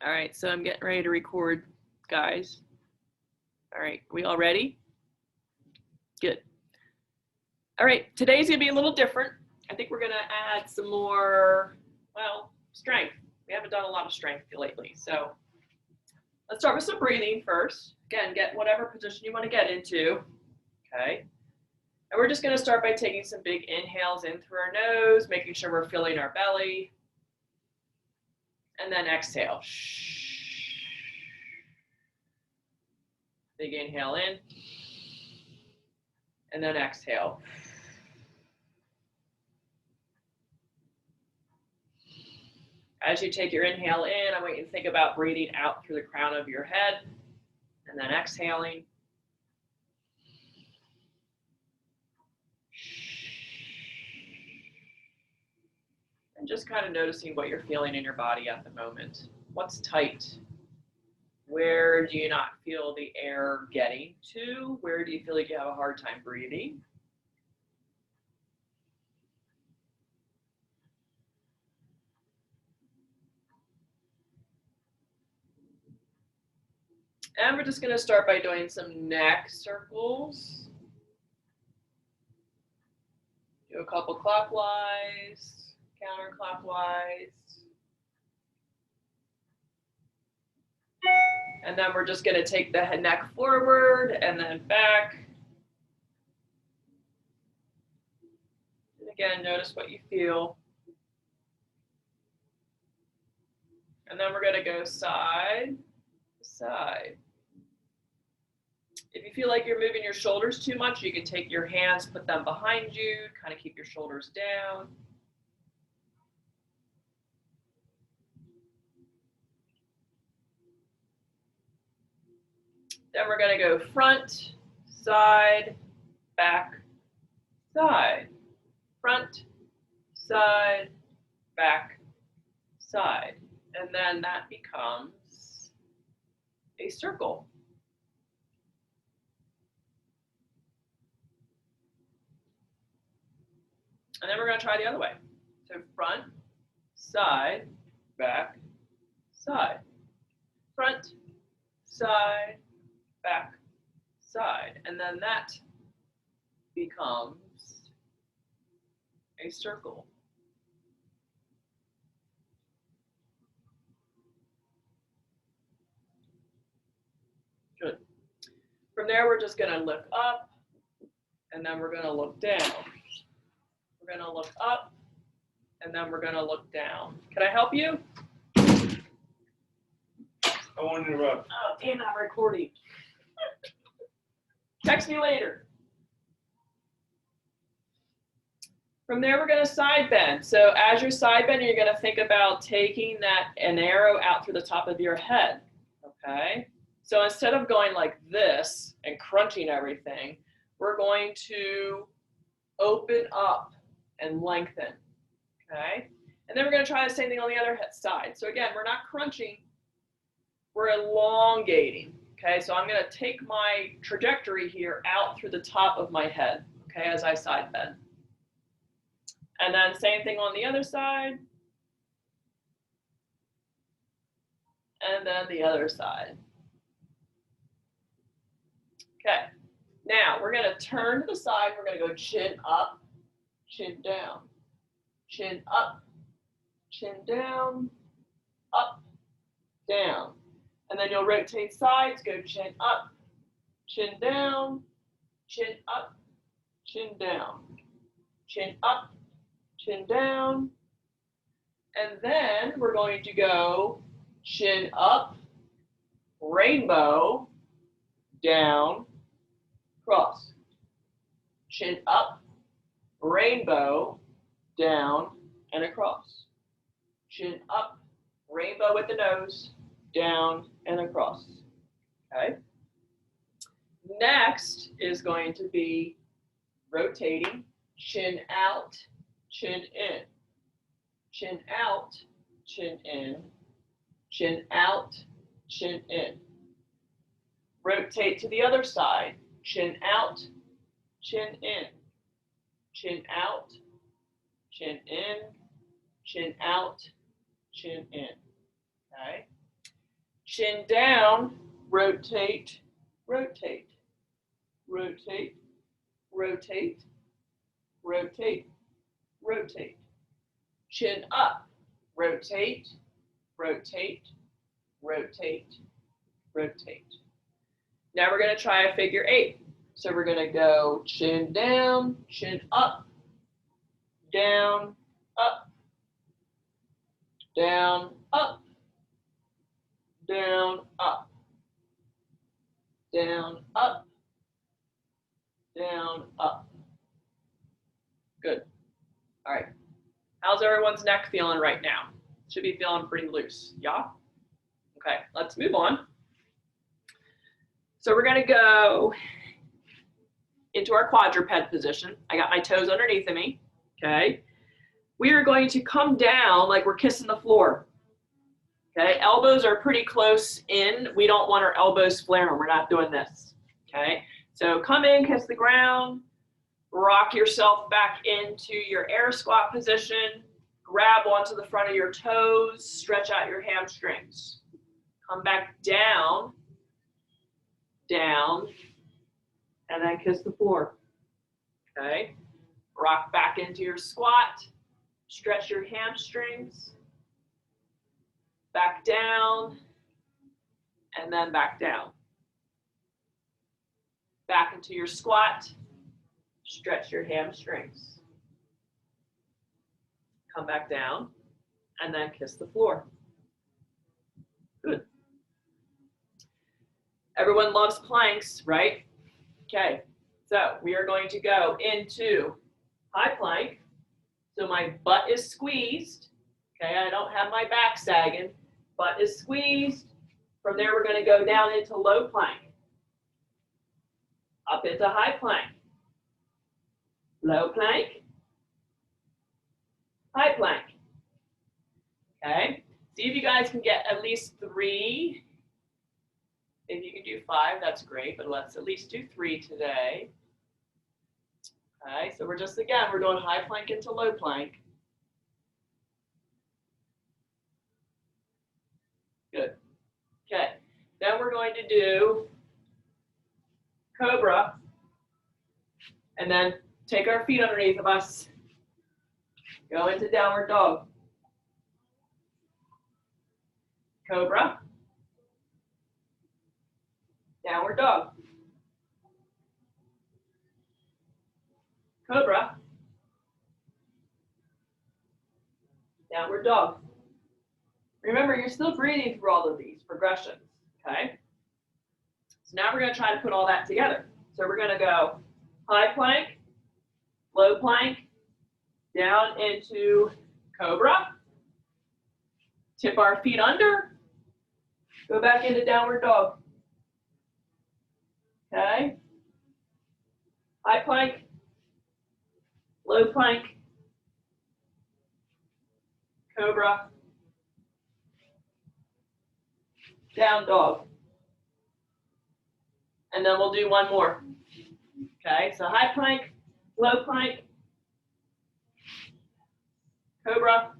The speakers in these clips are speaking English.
All right, so I'm getting ready to record, guys. All right, we all ready? Good. All right, today's gonna be a little different. I think we're gonna add some more, well, strength. We haven't done a lot of strength lately, so let's start with some breathing first. Again, get whatever position you want to get into, okay? And we're just gonna start by taking some big inhales in through our nose, making sure we're filling our belly, and then exhale. Big inhale in, and then exhale. As you take your inhale in, I want you to think about breathing out through the crown of your head, and then exhaling. And just kind of noticing what you're feeling in your body at the moment. What's tight? Where do you not feel the air getting to? Where do you feel like you have a hard time breathing? And we're just going to start by doing some neck circles. Do a couple clockwise, counterclockwise. And then we're just going to take the neck forward and then back. And again, notice what you feel. And then we're going to go side to side. If you feel like you're moving your shoulders too much, you can take your hands, put them behind you, kind of keep your shoulders down. Then we're going to go front, side, back, side. Front, side, back, side. And then that becomes a circle. And then we're going to try the other way. So front, side, back, side. Front, side, back, side. And then that becomes a circle. Good. From there, we're just going to look up, and then we're going to look down. We're going to look up, and then we're going to look down. Can I help you? I won't interrupt. Oh, damn, I'm recording. Text me later. From there, we're going to side bend. So as you're side bending, you're going to think about taking an arrow out through the top of your head, okay? So instead of going like this and crunching everything, we're going to open up and lengthen, okay? And then we're going to try the same thing on the other side. So again, we're not crunching, we're elongating, okay? So I'm going to take my trajectory here out through the top of my head, okay, as I side bend. And then same thing on the other side. And then the other side. Okay, now we're going to turn to the side. We're going to go chin up, chin down, chin up, chin down, up, down. And then you'll rotate sides, go chin up, chin down, chin up, chin down, chin up, chin down. And then we're going to go chin up, rainbow, down, cross. Chin up, rainbow, down, and across. Chin up, rainbow with the nose, down, and across. Okay? Next is going to be rotating, chin out, chin in. Chin out, chin in. Chin out, chin in. Rotate to the other side. Chin out, chin in. Chin out, chin in. Chin out, chin in. Okay? chin down, rotate, rotate, rotate, rotate, rotate, rotate. Chin up, rotate, rotate, rotate, rotate. Now we're going to try a figure 8. So we're going to go chin down, chin up, down, up, down, up, down, up, down, up, down, up. Good. All right. How's everyone's neck feeling right now? Should be feeling pretty loose. Yeah? Okay, let's move on. So we're going to go into our quadruped position. I got my toes underneath of me. Okay. We are going to come down like we're kissing the floor. Okay, elbows are pretty close in. We don't want our elbows flaring. We're not doing this. Okay, so come in, kiss the ground, rock yourself back into your air squat position, grab onto the front of your toes, stretch out your hamstrings. Come back down, down, and then kiss the floor. Okay, rock back into your squat, stretch your hamstrings, back down, and then back down. Back into your squat, stretch your hamstrings. Come back down, and then kiss the floor. Good. Everyone loves planks, right? Okay, so we are going to go into high plank. So my butt is squeezed. Okay, I don't have my back sagging. Butt is squeezed. From there, we're going to go down into low plank. Up into high plank. Low plank. High plank. Okay, see if you guys can get at least 3. If you can do 5, that's great, but let's at least do 3 today. Okay, so we're just, again, we're doing high plank into low plank. Good. Okay, then we're going to do cobra, and then take our feet underneath of us, go into downward dog. Cobra, downward dog. Cobra, downward dog. Remember, you're still breathing through all of these progressions, okay? So now we're going to try to put all that together. So we're going to go high plank, low plank, down into cobra, tip our feet under, go back into downward dog. Okay? High plank, low plank, cobra, down dog. And then we'll do one more. Okay, so high plank, low plank, cobra,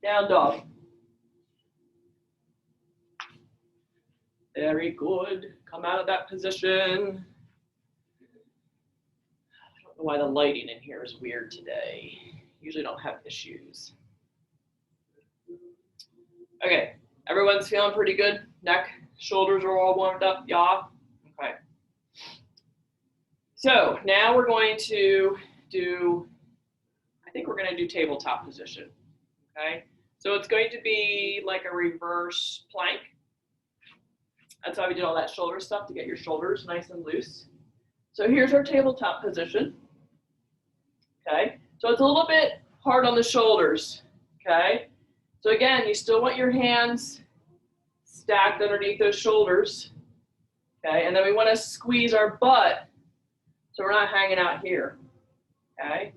down dog. Very good. Come out of that position. I don't know why the lighting in here is weird today. Usually don't have issues. Okay, everyone's feeling pretty good? Neck, shoulders are all warmed up, yeah? Okay. So now we're going to do, I think we're going to do tabletop position, okay? So it's going to be like a reverse plank. That's why we did all that shoulder stuff, to get your shoulders nice and loose. So here's our tabletop position, okay? So it's a little bit hard on the shoulders, okay? So again, you still want your hands stacked underneath those shoulders, okay? And then we want to squeeze our butt so we're not hanging out here, okay?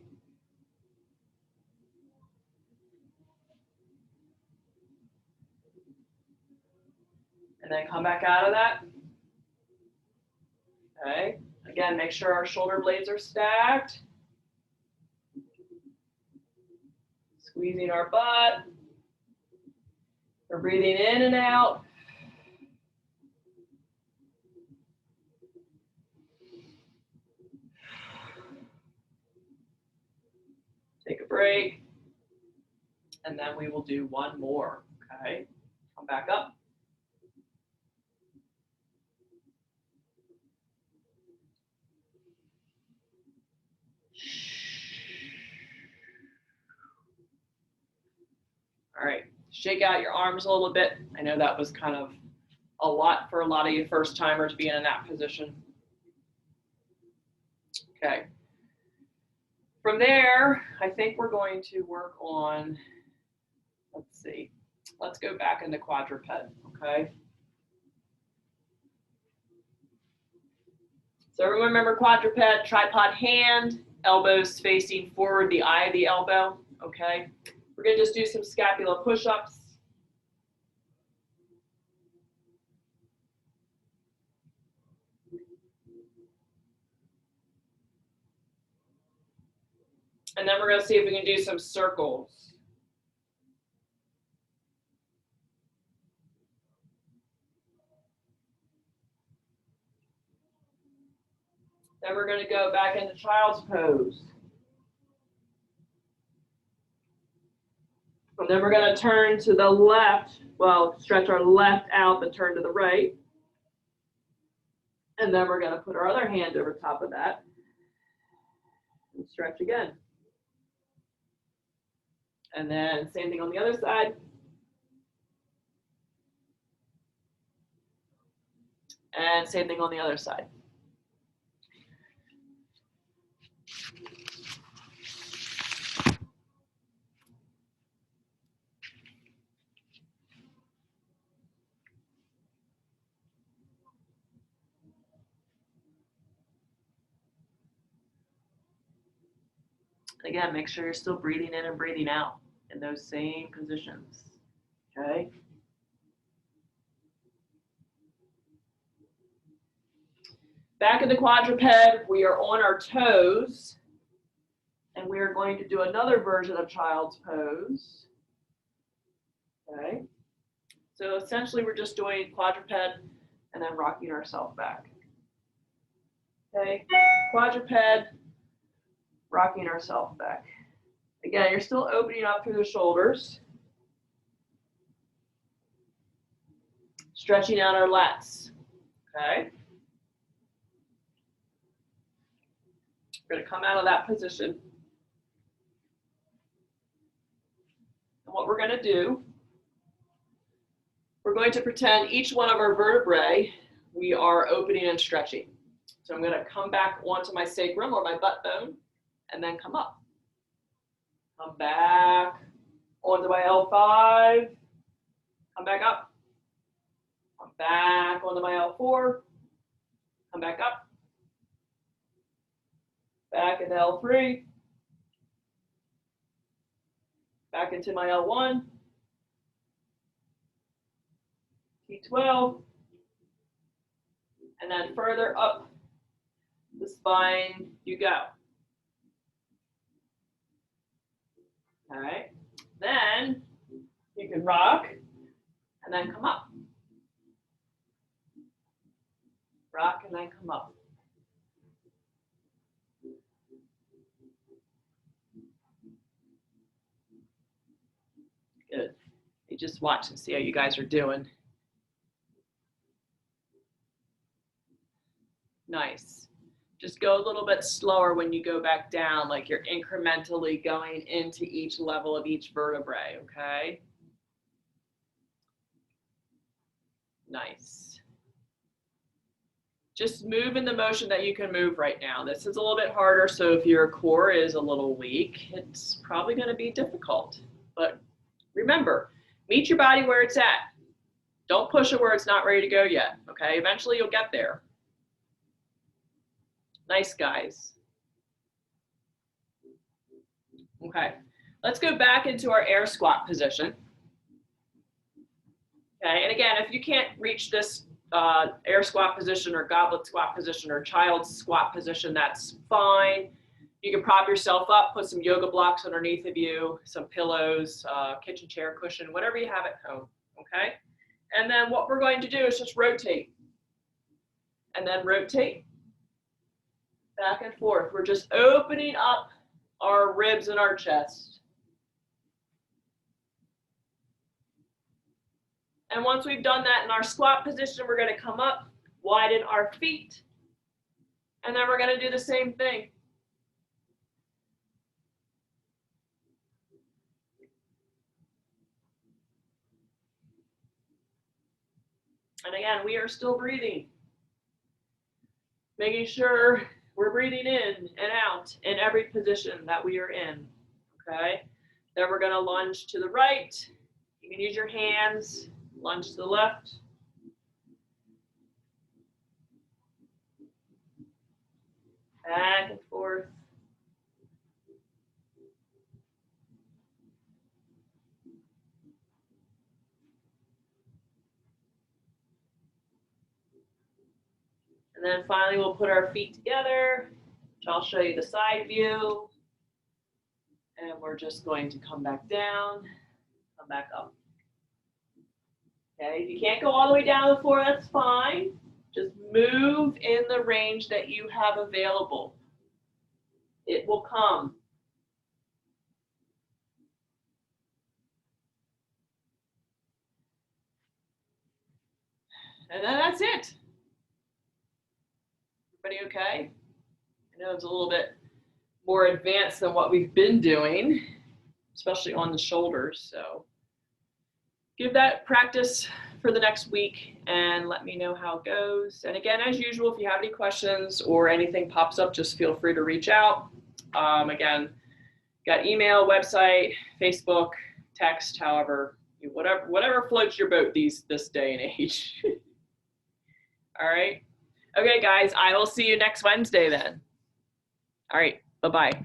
And then come back out of that, okay? Again, make sure our shoulder blades are stacked. Squeezing our butt. We're breathing in and out. Take a break. And then we will do one more, okay? Come back up. All right, shake out your arms a little bit. I know that was kind of a lot for a lot of you first timers being in that position. Okay. From there, I think we're going to work on, let's see, let's go back into quadruped, okay? So everyone remember quadruped, tripod hand, elbows facing forward, the eye of the elbow, okay? We're gonna just do some scapula push-ups. And then we're gonna see if we can do some circles. Then we're gonna go back into child's pose. And then we're gonna turn to the left, well, stretch our left out, but turn to the right. And then we're gonna put our other hand over top of that and stretch again. And then same thing on the other side. And same thing on the other side. Again, make sure you're still breathing in and breathing out in those same positions, okay? Back in the quadruped, we are on our toes, and we are going to do another version of child's pose, okay? So essentially, we're just doing quadruped and then rocking ourselves back, okay? Quadruped, rocking ourselves back. Again, you're still opening up through the shoulders. Stretching out our lats, okay? We're gonna come out of that position. And what we're gonna do, we're going to pretend each one of our vertebrae, we are opening and stretching. So I'm gonna come back onto my sacrum or my butt bone, and then come up. Come back onto my L5, come back up. Come back onto my L4, come back up. Back into L3, back into my L1, T12, and then further up the spine you go. All right, then you can rock and then come up. Rock and then come up. Good. You just watch and see how you guys are doing. Nice. Just go a little bit slower when you go back down, like you're incrementally going into each level of each vertebrae, okay? Nice. Just move in the motion that you can move right now. This is a little bit harder, so if your core is a little weak, it's probably going to be difficult. But remember, meet your body where it's at. Don't push it where it's not ready to go yet, okay? Eventually you'll get there. Nice, guys. Okay, let's go back into our air squat position. Okay, and again, if you can't reach this air squat position or goblet squat position or child's squat position, that's fine. You can prop yourself up, put some yoga blocks underneath of you, some pillows, kitchen chair cushion, whatever you have at home, okay? And then what we're going to do is just rotate. And then rotate back and forth. We're just opening up our ribs and our chest. And once we've done that in our squat position, we're going to come up, widen our feet, and then we're going to do the same thing. And again, we are still breathing, making sure we're breathing in and out in every position that we are in, okay? Then we're going to lunge to the right. You can use your hands, lunge to the left. Back and forth. And then finally, we'll put our feet together, which I'll show you the side view. And we're just going to come back down, come back up. Okay, if you can't go all the way down to the floor, that's fine. Just move in the range that you have available. It will come. And then that's it. Everybody okay? I know it's a little bit more advanced than what we've been doing, especially on the shoulders. So give that practice for the next week and let me know how it goes. And again, as usual, if you have any questions or anything pops up, just feel free to reach out. Again, got email, website, Facebook, text, however, whatever floats your boat this day and age. All right. Okay, guys, I will see you next Wednesday then. All right. Bye-bye.